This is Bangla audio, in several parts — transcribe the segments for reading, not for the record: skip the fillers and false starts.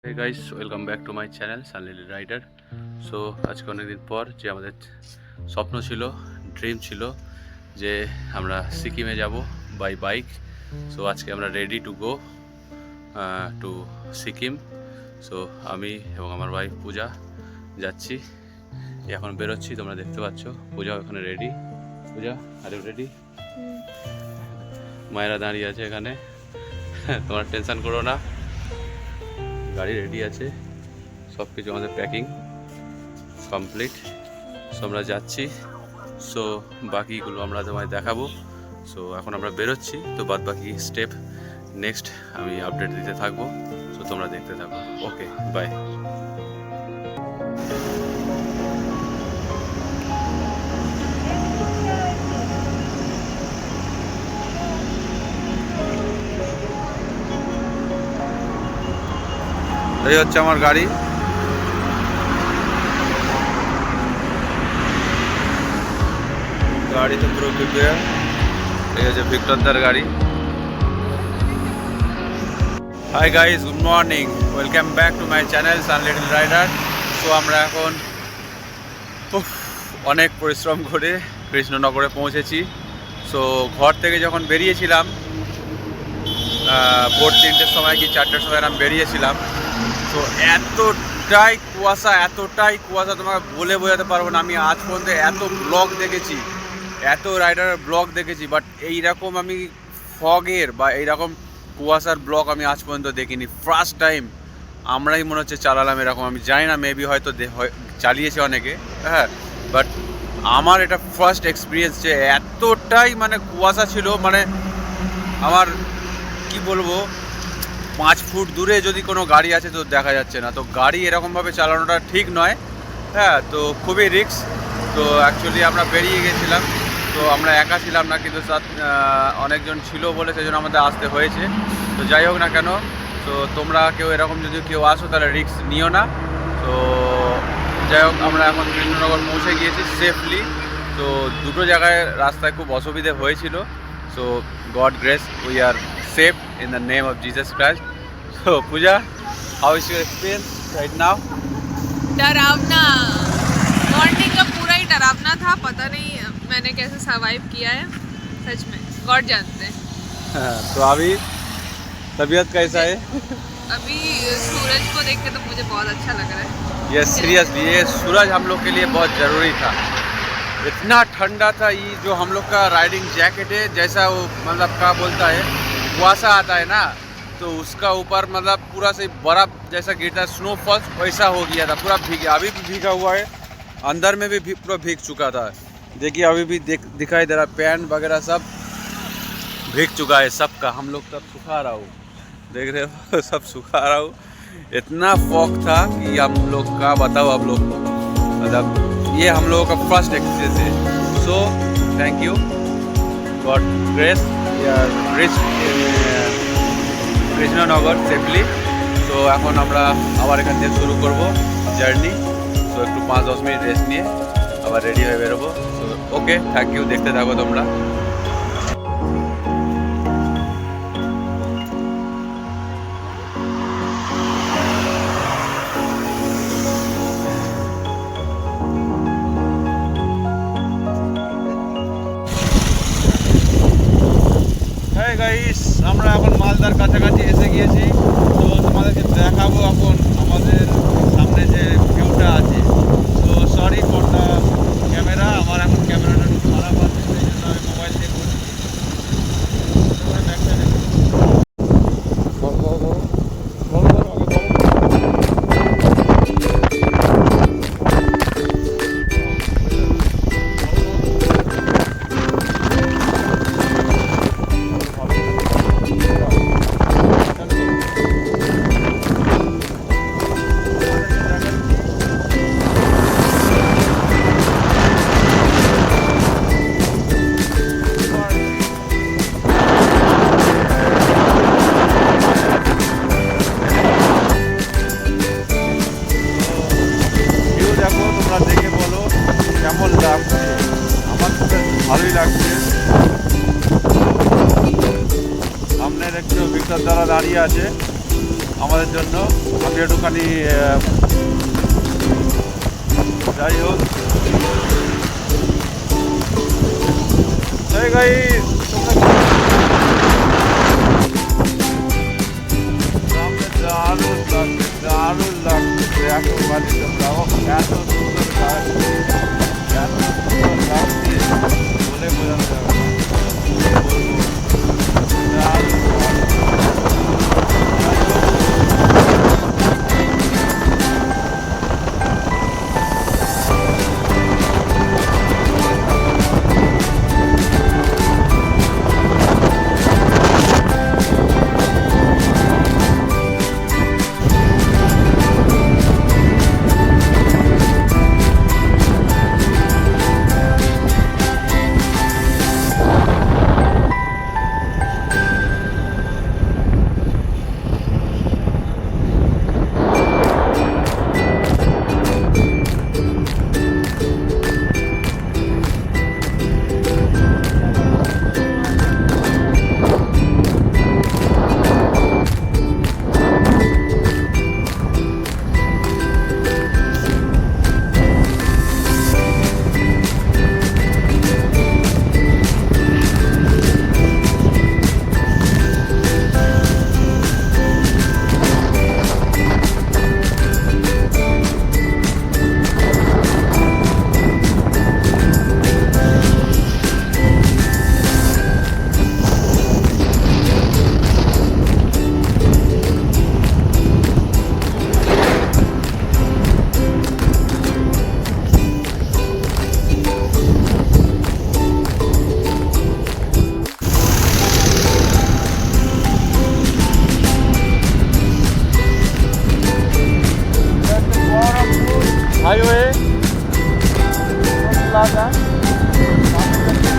Hey guys, welcome back to my channel Sunlily Rider. So আজকে অনেকদিন পর যে আমাদের স্বপ্ন ছিল, ড্রিম ছিল যে আমরা সিকিমে যাব বাই বাইক। সো আজকে আমরা ready to go to Sikkim. So আমি এবং আমার ওয়াইফ পূজা যাচ্ছি, এখন বেরোচ্ছি, তোমরা দেখতে পাচ্ছ। পূজা ওখানে রেডি। পূজা আরে রেডি? মায়েরা দাঁড়িয়ে আছে এখানে, তোমরা টেনশন করো না, গাড়ি রেডি আছে, সব কিছু আমাদের প্যাকিং কমপ্লিট। সো আমরা যাচ্ছি। সো বাকিগুলো আমরা তোমায় দেখাবো। সো এখন আমরা বেরোচ্ছি, তো বাদ বাকি স্টেপ নেক্সট আমি আপডেট দিতে থাকবো। সো তোমরা দেখতে থাকো। ওকে, বাই। এই হচ্ছে আমার গাড়ি। গাড়ি তো পুরো প্রিপেয়ার। এই হচ্ছে ভিক্টরদার গাড়ি। Hi guys, good morning, welcome back to my channel Sunlittle Rider. So আমরা এখন অনেক পরিশ্রম করে কৃষ্ণনগরে পৌঁছেছি। সো ঘর থেকে যখন বেরিয়েছিলাম ভোর 3টের সময় কি 4টের সময় আমি বেরিয়েছিলাম। তো এতটাই কুয়াশা তোমাকে বলে বোঝাতে পারবো না। আমি আজ পর্যন্ত এত ব্লগ দেখেছি, এত রাইডারের ব্লগ দেখেছি, বাট এইরকম আমি ফগের বা এইরকম কুয়াশার ব্লগ আমি আজ পর্যন্ত দেখিনি। ফার্স্ট টাইম আমরাই মনে হচ্ছে চালালাম এরকম। আমি জানি না, মেবি হয়তো চালিয়েছে অনেকে, হ্যাঁ, বাট আমার এটা ফার্স্ট এক্সপিরিয়েন্স যে এতটাই মানে কুয়াশা ছিল। মানে আমার কি বলবো, 5 ফুট দূরে যদি কোনো গাড়ি আছে তো দেখা যাচ্ছে না। তো গাড়ি এরকমভাবে চালানোটা ঠিক নয়, হ্যাঁ, তো খুবই রিস্ক। তো অ্যাকচুয়ালি আমরা বেরিয়ে গেছিলাম, তো আমরা একা ছিলাম না, কিন্তু অনেকজন ছিল বলে সেই জন্য আমাদের আসতে হয়েছে। তো যাই হোক না কেন, তো তোমরা কেউ এরকম যদি কেউ আসো তাহলে রিস্ক নিও না। তো যাই হোক, আমরা এখন কৃষ্ণনগর পৌঁছে গিয়েছি সেফলি। তো দুটো জায়গায় রাস্তায় খুব অসুবিধে হয়েছিল। So god grace, we are safe in the name of Jesus Christ. So Pooja, how is your experience right now? डरावना। मॉर्निंग का पूरा ही डरावना था, पता नहीं मैंने कैसे सर्वाइव किया है, सच में गॉड जानते हैं। तो अभी तबीयत कैसा है? अभी सूरज को देख के तो मुझे बहुत अच्छा लग रहा है। ये सीरियसली, ये सूरज हम लोग के लिए बहुत ज़रूरी था। इतना ठंडा था, ये जो हम लोग का राइडिंग जैकेट है, जैसा वो मतलब क्या बोलता है, कुआसा आता है ना, तो उसका ऊपर मतलब पूरा से बर्फ जैसा गिरता है, स्नोफॉल वैसा हो गया था, पूरा भीगा। अभी भी भीगा हुआ है, अंदर में भी पूरा भीग चुका था। देखिए अभी भी दिखाई दे रहा है, पैंट वगैरह सब भीग चुका है सबका। हम लोग सब सुखा रहा हूँ, देख रहे हो, सब सुखा रहा हूँ। इतना फॉग था कि हम लोग का बताओ, आप लोग को मतलब ये हम लोगों का फर्स्ट एक्सपीरियंस है। So thank you, God grace, reach Krishnanagar safely. তো এখন আমরা আবার এখান থেকে শুরু করব জার্নি। তো একটু 5-10 মিনিট রেস্ট নিয়ে আবার রেডি হয়ে বেরোবো। তো ওকে, থ্যাংক ইউ, দেখতে থাকো তোমরা। গাইস, আমরা এখন মালদার কাছাকাছি এসে গিয়েছি। তো তোমাদেরকে দেখাবো এখন আমাদের সামনে যে ভিউটা আছে। তো সরি ফর দ্য ক্যামেরা, আমার এখন ক্যামেরাটা একটু খারাপ আছে, সেই জন্য আমি মোবাইল দিয়ে করছি। সামনে দেখছো ভিক্টর দ্বারা দাঁড়িয়ে আছে, আমাদের জন্য। আমি একটুখানি যাই হোক, গাইস দারুণ লাগছে, দারুণ লাগছে। দেখো বাড়িতে যাবো, এত সুন্দর লাগছে, এত সুন্দর লাগছে বলে বোঝানো যাবে না। বলবো দারুণ হাইওয়ে প্লাজা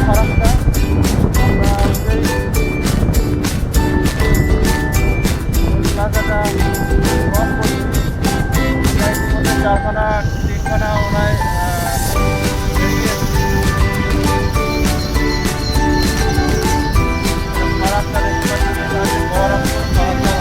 ফারাক্কা। আমরা সেই প্লাজাটা ক্রস করছি। ইতিমধ্যে 4খানা ওনায় ফারাক্কা দেখতে পাচ্ছি, বহরমপুর ফারাক্কা।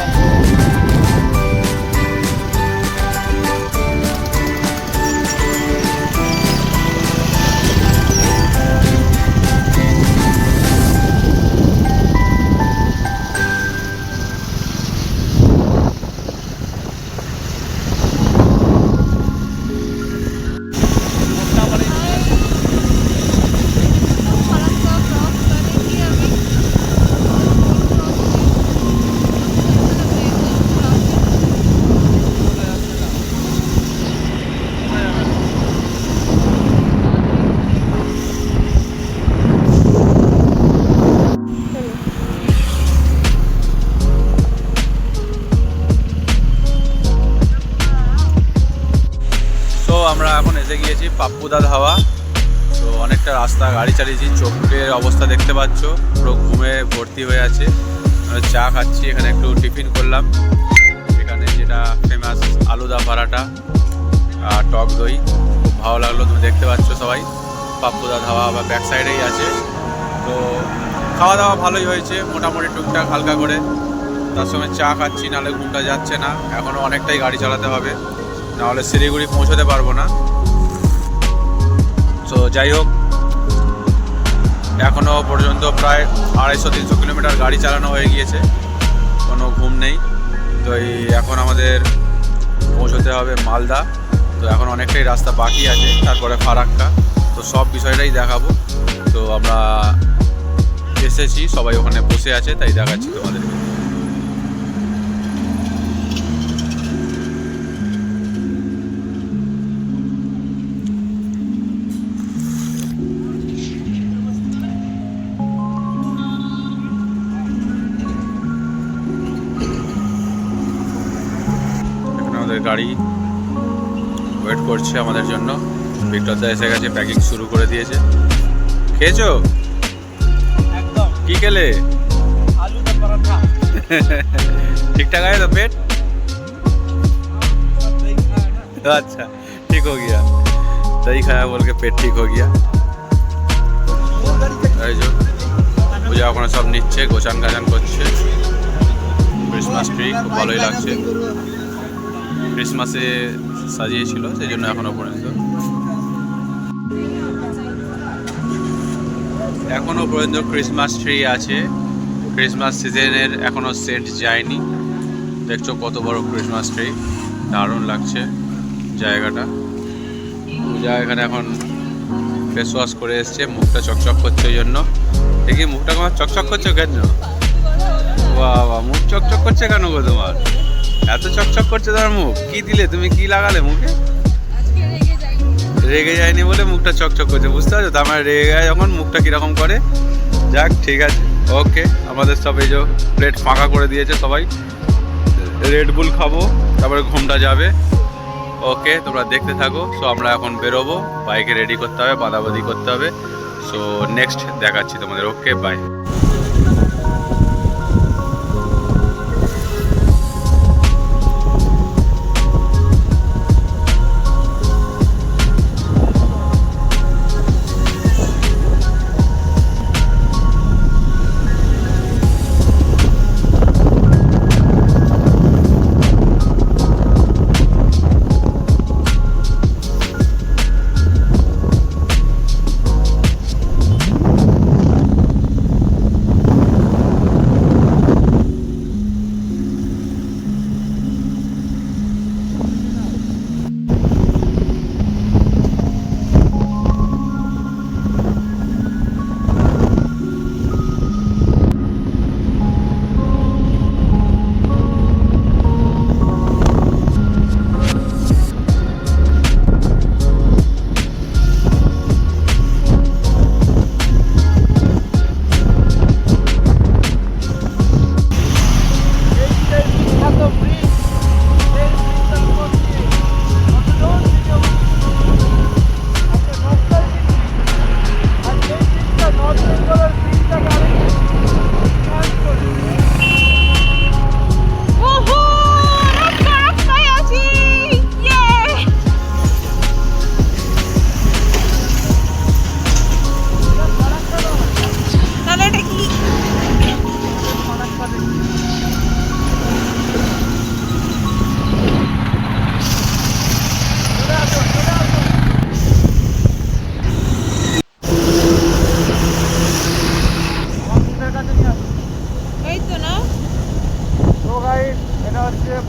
আমরা এখন এসে গিয়েছি পাপ্পুদা ধাবা। তো অনেকটা রাস্তা গাড়ি চালিয়েছি, চোখের অবস্থা দেখতে পাচ্ছ পুরো ঘুমে ভর্তি হয়ে আছে। চা খাচ্ছি, এখানে একটু টিফিন করলাম। এখানে যেটা ফেমাস আলুদা পরাঠা আর টক দই, খুব ভালো লাগলো। তুমি দেখতে পাচ্ছ সবাই পাপ্পুদা ধাবা বা ব্যাক সাইডেই আছে। তো খাওয়া দাওয়া ভালোই হয়েছে, মোটামুটি টুকটাক হালকা করে। তার সঙ্গে চা খাচ্ছি, নাহলে ঘুমটা যাচ্ছে না। এখনও অনেকটাই গাড়ি চালাতে হবে, নাহলে শিলিগুড়ি পৌঁছতে পারবো না। তো যাই হোক, এখনও পর্যন্ত প্রায় 250-300 কিলোমিটার গাড়ি চালানো হয়ে গিয়েছে, কোনো ঘুম নেই। তো এখন আমাদের পৌঁছতে হবে মালদা। তো এখন অনেকটাই রাস্তা বাকি আছে, তারপরে ফারাক্কা। তো সব বিষয়টাই দেখাবো। তো আমরা এসেছি, সবাই ওখানে বসে আছে, তাই দেখাচ্ছি তোমাদেরকে। গাড়ি ওয়েট করছে আমাদের জন্য। ভিক্টরদা এসে গেছে, প্যাকিং শুরু করে দিয়েছে। খেয়েছো? একদম। কি খেলে? আলুদা পরাঠা। ঠিকঠাক আছে তো পেট? अच्छा ठीक हो गया, दही खाया बोल के पेट ठीक हो गया। এই যে পূজা ওখানে সব নিচ্ছে, গোছান গাছান করছে, ক্রিসমাস ট্রি, খুব ভালোই লাগছে। ক্রিসমাসে সাজিয়েছিল সেই জন্য এখনো পর্যন্ত ক্রিসমাস ট্রি আছে। ক্রিসমাস সিজনের এখনো সেন্ট যায়নি। দেখছো কত বড় ক্রিসমাস ট্রি, দারুণ লাগছে জায়গাটা। পূজা এখানে এখন ফেস ওয়াশ করে এসছে, মুখটা চকচক করছে ওই জন্য। দেখি মুখটা তোমার চকচক করছে কেন? বাবা, মুখ চকচক করছে কেন গো তোমার? এত চকচক করছে তোমার মুখ? কি দিলে তুমি, কি লাগালে মুখে? রেগে যায়নি বলে মুখটা চকচক করছে, বুঝতে পারছো? তার মানে রেগে যায় যখন মুখটা কিরকম করে। যাক, ঠিক আছে, ওকে। আমাদের সব এই যে প্লেট ফাঁকা করে দিয়েছে, সবাই রেড বুল খাবো, তারপরে ঘুমটা যাবে। ওকে, তোমরা দেখতে থাকো। সো আমরা এখন বেরোবো, বাইকে রেডি করতে হবে, বাঁধাবাঁধি করতে হবে। সো নেক্সট দেখাচ্ছি তোমাদের। ওকে, বাই।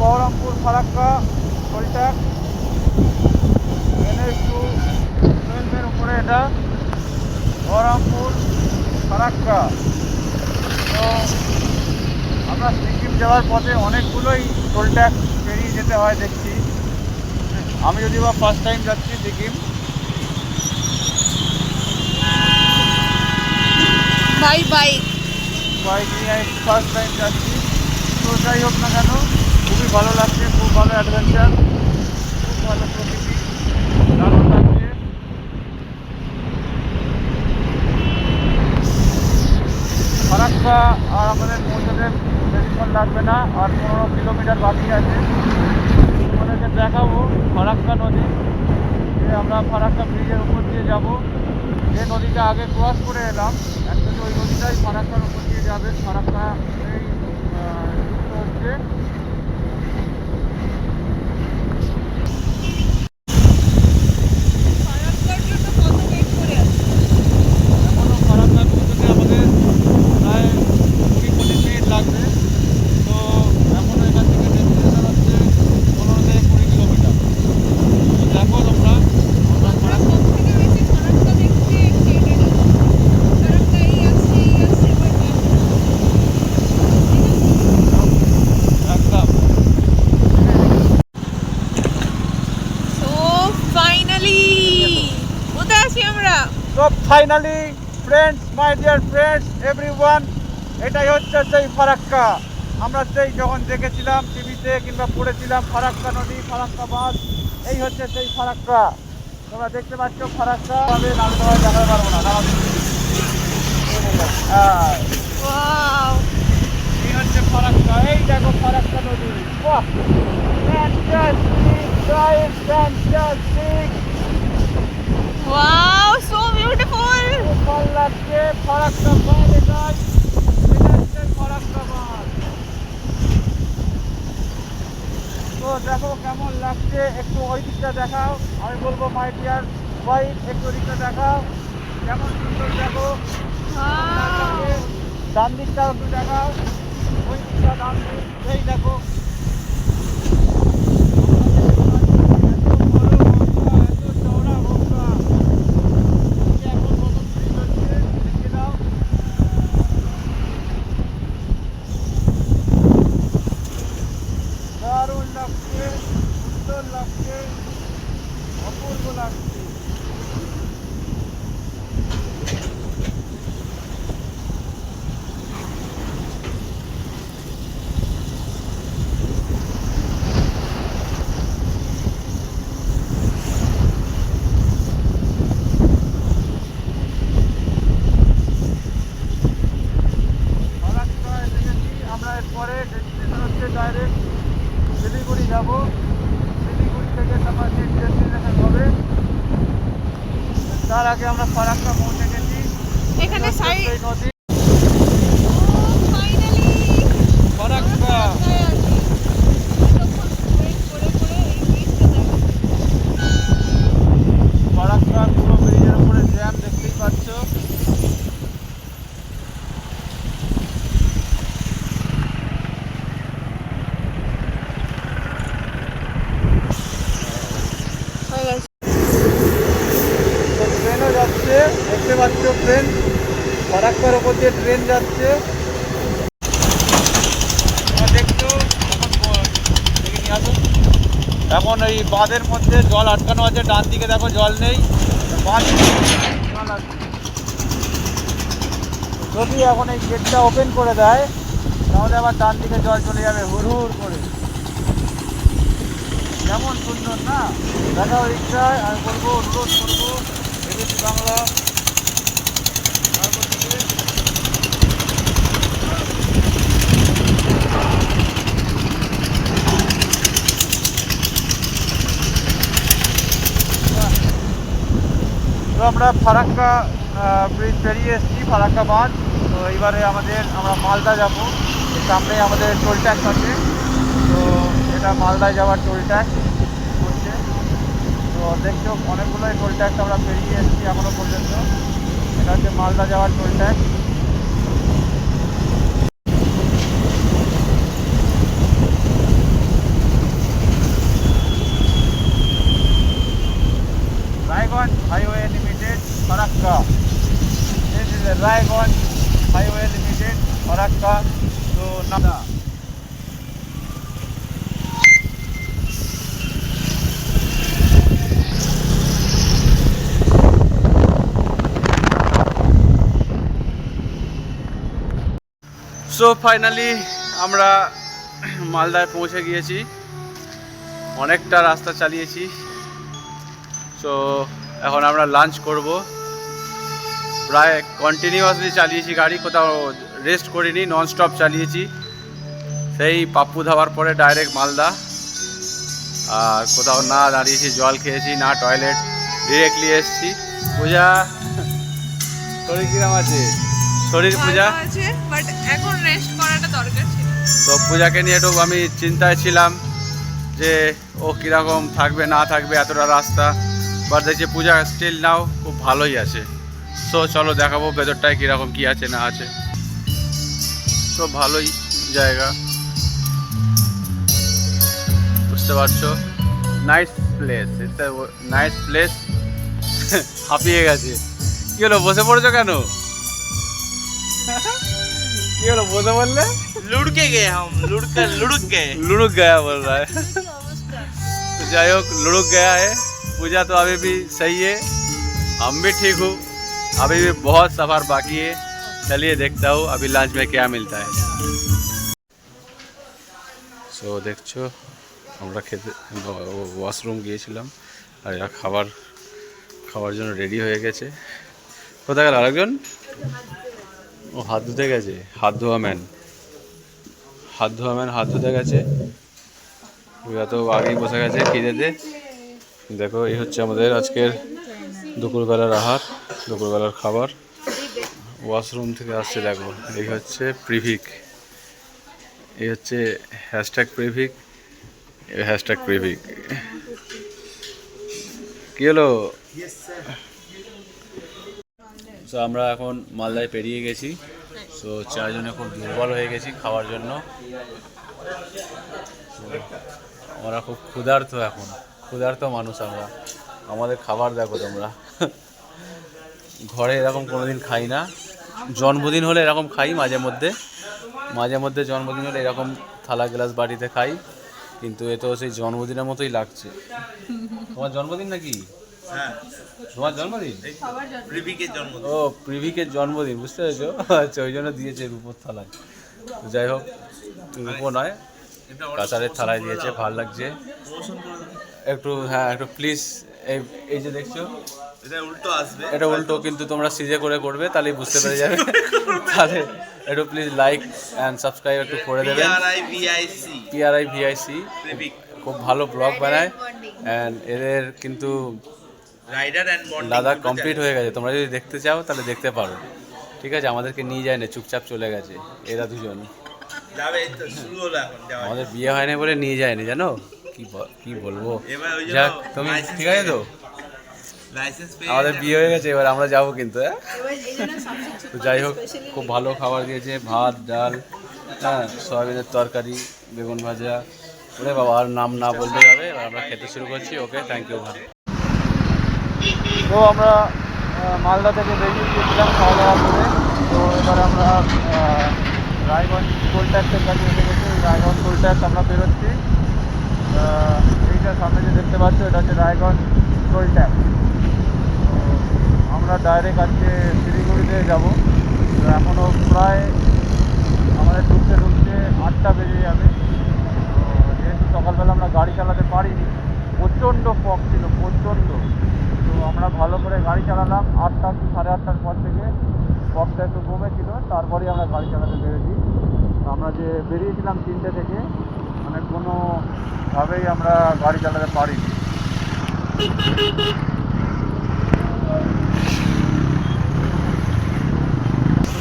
বহরমপুর ফারাক্কা টোলট্যাক্স NH-212 উপরে, এটা বহরমপুর ফারাক্কা। তো আমরা সিকিম যাওয়ার পথে অনেকগুলোই টোলট্যাক্স পেরিয়ে যেতে হয় দেখছি। আমি যদি বা ফার্স্ট টাইম যাচ্ছি সিকিম, বাইক নিয়ে ফার্স্ট টাইম যাচ্ছি। তো যাই হোক না কেন, খুবই ভালো লাগছে, খুব ভালো অ্যাডভেঞ্চার, খুব ভালো প্রকৃতি, দারুণ লাগছে। ফারাক্কা আর আমাদের পৌঁছতে বেশিক্ষণ লাগবে না, আর 15 কিলোমিটার বাকি আছে। তোমাদেরকে দেখাবো ফারাক্কা নদী, যে আমরা ফারাক্কা ব্রিজের উপর দিয়ে যাব। যে নদীটা আগে ক্রস করে এলাম, অ্যাকচুয়ালি ওই নদীটাই ফারাক্কার উপর দিয়ে যাবে। ফারাক্কা এই যুক্ত হচ্ছে। Finally friends, my dear friends, everyone, এটাই হচ্ছে সেই ফারাক্কা। আমরা সেই যখন দেখেছিলাম টিভিতে কিংবা পড়েছিলাম ফারাক্কা নদী, ফারাক্কা বাঁধ, এই হচ্ছে সেই ফারাক্কা। তোমরা দেখতে পাচ্ছ ফারাক্কা। আমি নামে তোমায় দেখাতে পারবো না, এই হচ্ছে ফারাক্কা। এই দেখো ফারাক্কা নদী। বাহ, fantastic guys, fantastic. Wow, so beautiful. খুব ভালো লাগছে। ফারাক্কা বাঁধ, এটাই, এটা হচ্ছে ফারাক্কা বাঁধ। দেখো কেমন লাগছে, একটু ওই দিকটা দেখাও। আমি বলবো মাই ডিয়ার ওয়াইফ একটু ওদিকটা দেখাও, কেমন সুন্দর দেখো। ডান দিকটাও একটু দেখাও, ওই দিকটা ডান দিক, এই দেখো। দারুণ লাগছে, সুন্দর লাগছে, অপূর্ব লাগছে। ফারাক্কায় দেখেছি আমরা, এরপরে ডেস্টিনেশন হচ্ছে ডাইরেক্ট শিলিগুড়ি যাব। শিলিগুড়ি থেকে তারপর নেক্সট ডেস্টিনেশন হবে। তার আগে আমরা ফারাক্কা পৌঁছে গেছি। এখানে সাইড এই নদী ফাইনালি ফারাক্কা। ফারাক্কা পুরো ব্রিজের উপরে জ্যাম দেখতেই পাচ্ছ। তো ট্রেনও যাচ্ছে, দেখতে পাচ্ছ ট্রেন, ফারাক্কার ওপর দিয়ে ট্রেন যাচ্ছে। দেখছো দেখে নিয়ে আসো। এখন এই বাঁধের মধ্যে জল আটকানো আছে, ডান দিকে দেখো জল নেই, বাঁধ জল আছে। যদি এখন এই গেটটা ওপেন করে দেয় তাহলে আবার ডান দিকে জল চলে যাবে হুড় হুড় করে। কেমন সুন্দর না, দেখা রিক্সায় আমি বলবো, অনুরোধ করবো এবিসি বাংলা। তারপর থেকে তো আমরা ফারাক্কা ব্রিজ পেরিয়ে এসেছি, ফারাক্কা বাঁধ। তো এবারে আমরা মালদা যাব। সামনে আমাদের টোল ট্যাক্স আছে, তো এটা মালদায় যাওয়ার টোল ট্যাক্স করছে। তো দেখছো অনেকগুলোই টোল ট্যাক্স আমরা পেরিয়ে এসেছি এখনো পর্যন্ত। এটা হচ্ছে মালদা যাওয়ার toll tax. Raiganj highway limited Farakka. This is a Rayganj Highway Limited, Farakka. So now so finally আমরা মালদায় পৌঁছে গিয়েছি। অনেকটা রাস্তা চালিয়েছি। সো এখন আমরা লাঞ্চ করব। প্রায় কন্টিনিউয়াসলি চালিয়েছি গাড়ি, কোথাও রেস্ট করিনি, নন স্টপ চালিয়েছি। সেই পাপ্পু ধাবার পরে ডাইরেক্ট মালদা, আর কোথাও না দাঁড়িয়েছি, জল খেয়েছি না, টয়লেট, ডিরেক্টলি এসেছি। পূজা শরীর কিরম আছে? শরীর পূজা আছে, বাট এখন রেস্ট করাটা দরকার ছিল। তো পূজাকে নিয়ে একটু আমি চিন্তায় ছিলাম যে ও কীরকম থাকবে না থাকবে এতটা রাস্তা, বাট দেখছি পূজা স্টিল নাও খুব ভালোই আছে। সো চলো দেখাবো ভেতরটায় কীরকম কী আছে না আছে। তো ভালোই জায়গা, বুঝতে পারছো। Nice place, it's a nice place. হাঁপিয়ে গেছে। কী হলো, বসে পড়েছো কেন? কী হলো, বসে বললে? लुढ़के गए हम लुढ़क गए। लुढ़क गया बोल रहा है। तो जाई होक लुढ़क गया है। पूजा तो अभी भी सही है, हम भी ठीक हूँ, अभी भी बहुत सफ़र बाकी है। चलिए देखता हूँ अभी लंच में क्या मिलता है। सो देखो আমরা খেতে ওয়াশরুম গিয়েছিলাম, আর এরা খাওয়ার জন্য রেডি হয়ে গেছে। কোথায় গেল আরেকজন? ও হাত ধুতে গেছে, হাত ধোয়া ম্যান হাত ধুতে গেছে। ওরা তো আগেই বসে গেছে খিদেতে। দেখো এই হচ্ছে আমাদের আজকের দুপুরবেলার আহার, দুপুরবেলার খাবার। ওয়াশরুম থেকে আসছে দেখো, এই হচ্ছে প্রিভিক, এই হচ্ছে হ্যাশট্যাগ প্রিভিক। হ্যাশট্যাগ প্রেভিক। কি হলো? সো আমরা এখন মালদায় পেরিয়ে গেছি। সো চারজনে খুব দুর্বল হয়ে গেছি খাওয়ার জন্য। আমরা খুব ক্ষুধার্ত এখন, ক্ষুধার্ত মানুষ আমরা। আমাদের খাবার দেখো তোমরা। ঘরে এরকম কোনোদিন খাই না, জন্মদিন হলে এরকম খাই মাঝে মধ্যে জন্মদিন হলে এরকম থালা গ্লাস বাড়িতে খাই, কিন্তু এ তো সেই জন্মদিনের মতোই লাগছে। তোমার জন্মদিন নাকি? হ্যাঁ, তোমার জন্মদিন? প্রিভিকের জন্মদিন। ও প্রিভিকের জন্মদিন, বুঝতে পেরেছো? আচ্ছা, ওই জন্য দিয়েছে রূপোর থালায়। তো যাই হোক, রূপো নয়, কাঁচারের থালায় দিয়েছে, ভাল লাগছে একটু। হ্যাঁ একটু প্লিজ, এই যে দেখছো এটা উল্টো আসবে, এটা উল্টো, কিন্তু তোমরা সিজে করে করবে, তাহলেই বুঝতে পেরে যাবে। তাহলে একটু প্লিজ লাইক অ্যান্ড সাবস্ক্রাইব একটু করে দেবেন। PRIVIC প্রিভিক খুব ভালো ব্লগ বানায়, অ্যান্ড এদের কিন্তু rider and bonding Ladakh complete হয়ে গেছে। তোমরা যদি দেখতে চাও তাহলে দেখতে পারো, ঠিক আছে? আমাদেরকে নিয়ে যায় না, চুপচাপ চলে গেছে এরা দুজন। যাবে, এই তো শুরু হলো এখন যাওয়া। আমাদের বিয়ে হয়নি বলে নিয়ে যায়নি, জানো? কি বলবো। এবার ওই জন্য যাক, তুমি license ঠিক আছে তো? লাইসেন্স পেয়ে আমাদের যাবে। বিয়ে হয়ে গেছে, এবার আমরা যাবো কিন্তু, হ্যাঁ? তো যাই হোক, খুব ভালো খাবার দিয়েছে, ভাত, ডাল, হ্যাঁ, সয়াবিনের তরকারি, বেগুন ভাজা। ওরে বাবা, আর নাম না বলতে হবে। এবার আমরা খেতে শুরু করছি। ওকে, থ্যাংক ইউ ভাই। তো আমরা মালদা থেকে বেরিয়ে গিয়েছিলাম খাওয়া দাওয়া করে। তো এবার আমরা রায়গঞ্জ টোল ট্যাক্সের কাছে এসে গেছি। রায়গঞ্জ টোল ট্যাক্স আমরা বেরোচ্ছি। এইটা সামনে যে দেখতে পাচ্ছ, এটা হচ্ছে রায়গঞ্জ টোল ট্যাক্স। তো আমরা ডাইরেক্ট আজকে শিলিগুড়িতে যাবো। তো এখনও প্রায় আমাদের ঢুকতে 8টা বেজে যাবে। তো যেহেতু সকালবেলা আমরা গাড়ি চালাতে পারিনি, প্রচণ্ড ফগ ছিল, প্রচণ্ড। তো আমরা ভালো করে গাড়ি চালালাম 8টা কি 8:30টার পর থেকে। ফগটা একটু কমেছিল, তারপরেই আমরা গাড়ি চালাতে বেরিয়েছি। আমরা যে বেরিয়েছিলাম 3টে থেকে, মানে কোনোভাবেই আমরা গাড়ি চালাতে পারিনি।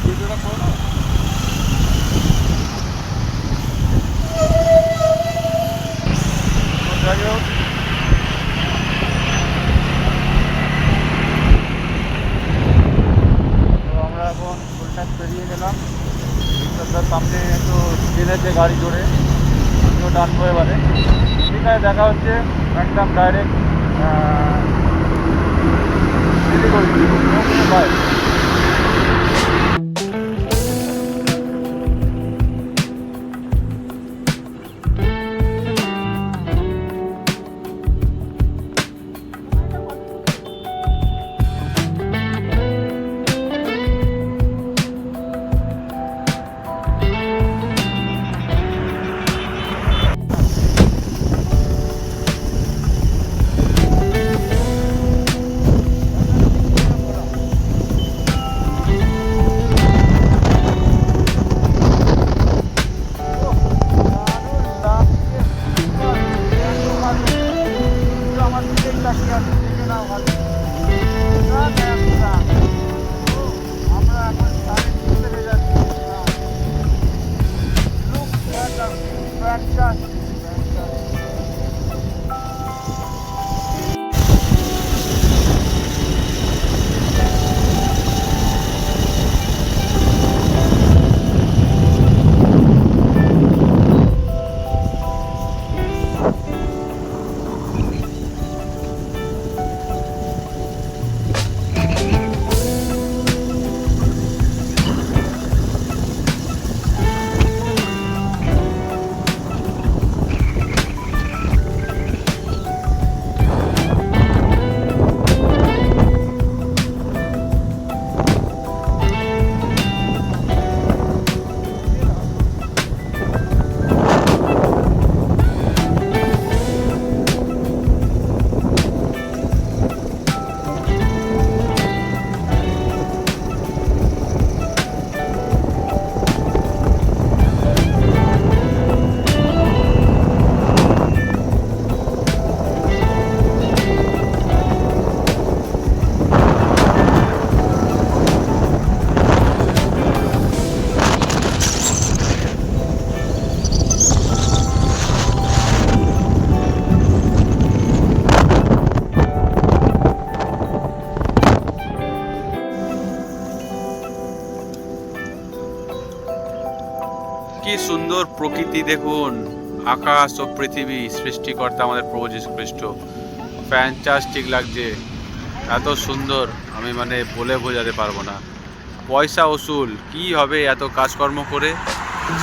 ভিডিওটা করো না? যাই হোক, তো আমরা এখন ফুলট্যাক্স পেরিয়ে গেলাম। বিশ্বদার সামনে একটু ট্রেনেছে গাড়ি ধরে, আমিও টানবো এবারে। ঠিক আছে, দেখা হচ্ছে একদম ডাইরেক্ট শিলিগুড়ি। বাই। সুন্দর প্রকৃতি দেখুন, আকাশ ও পৃথিবী সৃষ্টিকর্তা আমাদের প্রভু যীশু খ্রিস্ট। ফ্যান্টাস্টিক লাগছে, এত সুন্দর আমি মানে বলে বোঝাতে পারবো না। পয়সা ওসুল কি হবে এত কাজকর্ম করে,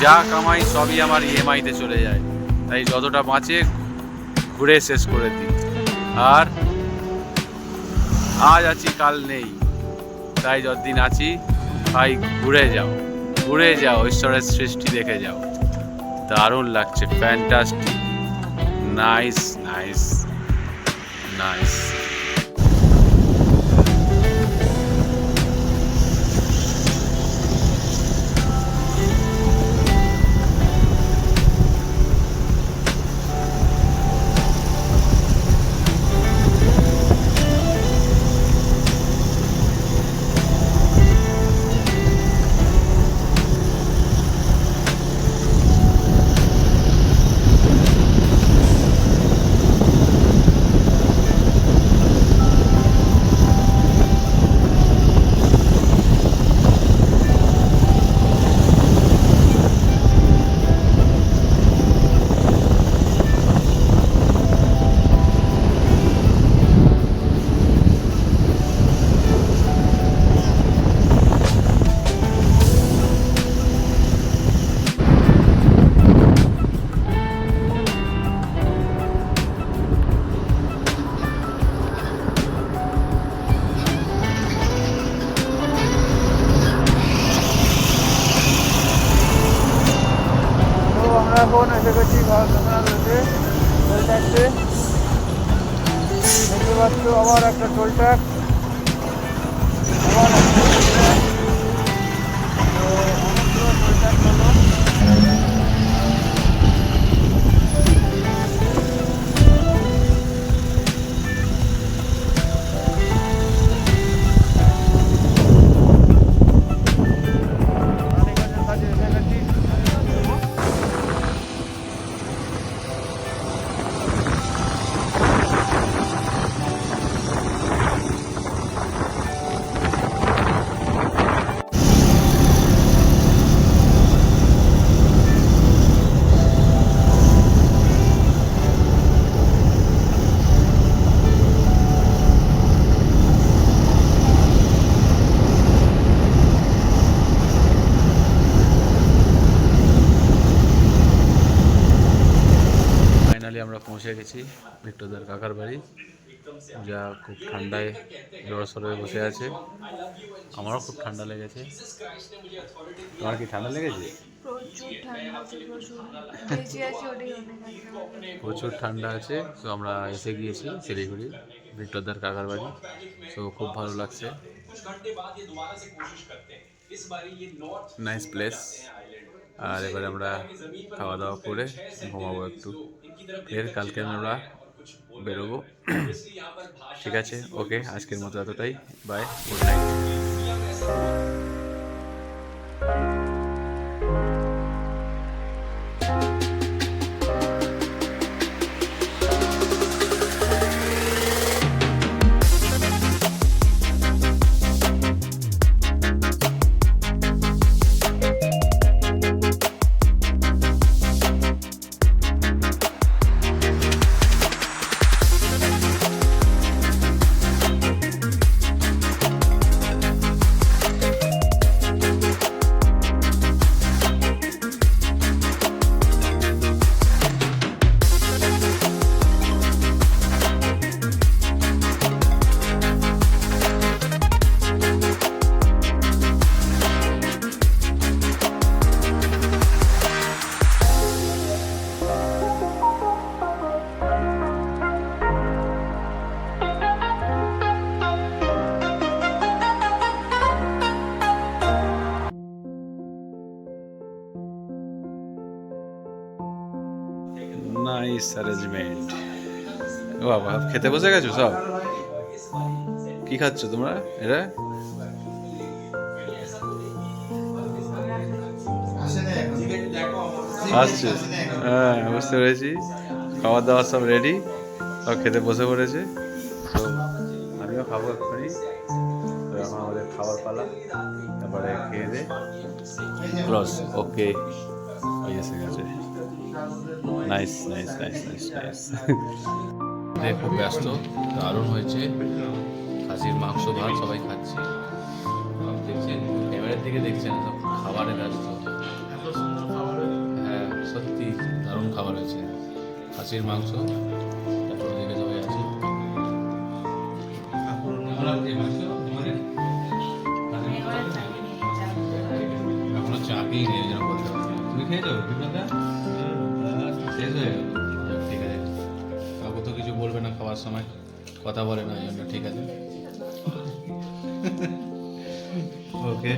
যা কামাই সবই আমার ইএমআইতে চলে যায়, তাই যতটা বাঁচে ঘুরে শেষ করে দিই। আর আজ আছি কাল নেই, তাই যতদিন আছি ভাই ঘুরে যাও, ঘুরে যাও, ঈশ্বরের সৃষ্টি দেখে যাও। দারুণ লাগছে, ফ্যান্টাস্টিক, নাইস নাইস নাইস। এখন এসে গেছি ঘোষণা রয়েছে টোল ট্যাক্সে। দেখতে পাচ্ছ আবার একটা টোল ট্যাক্স, আবার একটা টোল ট্যাক্স। তো অনেকগুলো টোল ট্যাক্স হলো। রানীগঞ্জের কাছে এসে গেছি। ফাইনালি আমরা পৌঁছে গেছি ভিক্টরদার কাকার বাড়ি, যা খুব ঠান্ডায় জড়সড় হয়ে বসে আছে। আমারও খুব ঠান্ডা লেগেছে। তোমার কি ঠান্ডা লেগেছে? প্রচুর ঠান্ডা আছে। তো আমরা এসে গিয়েছি শিলিগুড়ি ভিক্টরদার কাকার বাড়ি। তো খুব ভালো লাগছে, নাইস প্লেস। আর এবারে আমরা খাওয়া দাওয়া করে ঘুমাবো একটু, ফের কালকে আমরা বেরোবো। ঠিক আছে, ওকে, আজকের মতো এতটাই, bye, good night. Nice arrangement. ও বাবা, খেতে বসে গেছো সব? কি খাচ্ছ তোমরা? এটা আসছে, হ্যাঁ বুঝতে পেরেছি। খাবার দাবার সব রেডি, সব খেতে বসে পড়েছে। তো আমিও খাবো এক্ষুনি। তো এখন আমাদের খাবার পালা, তারপরে খেয়ে দে ক্লস। ওকে। সবাই এসে গেছে। Nice nice nice nice nice. খুব ব্যস্ত, দারুণ হয়েছে। খাসির মাংস ভাত সবাই খাচ্ছি, দেখছেন ক্যামেরার দিকে দেখছেন, সব খাবারে ব্যস্ত। হ্যাঁ সত্যি দারুণ খাবার হয়েছে, খাসির মাংস। তারপর ওদিকে সবাই আছি। এখনো চাপিয়ে নেই যেন বলতে হবে। তুমি খেয়ে যাবে বিপ্লবদা? শেষ হয়ে গেল, ঠিক আছে। কাকু তো কিছু বলবে না খাওয়ার সময়, কথা বলে না, এই জন্য ঠিক আছে। ওকে।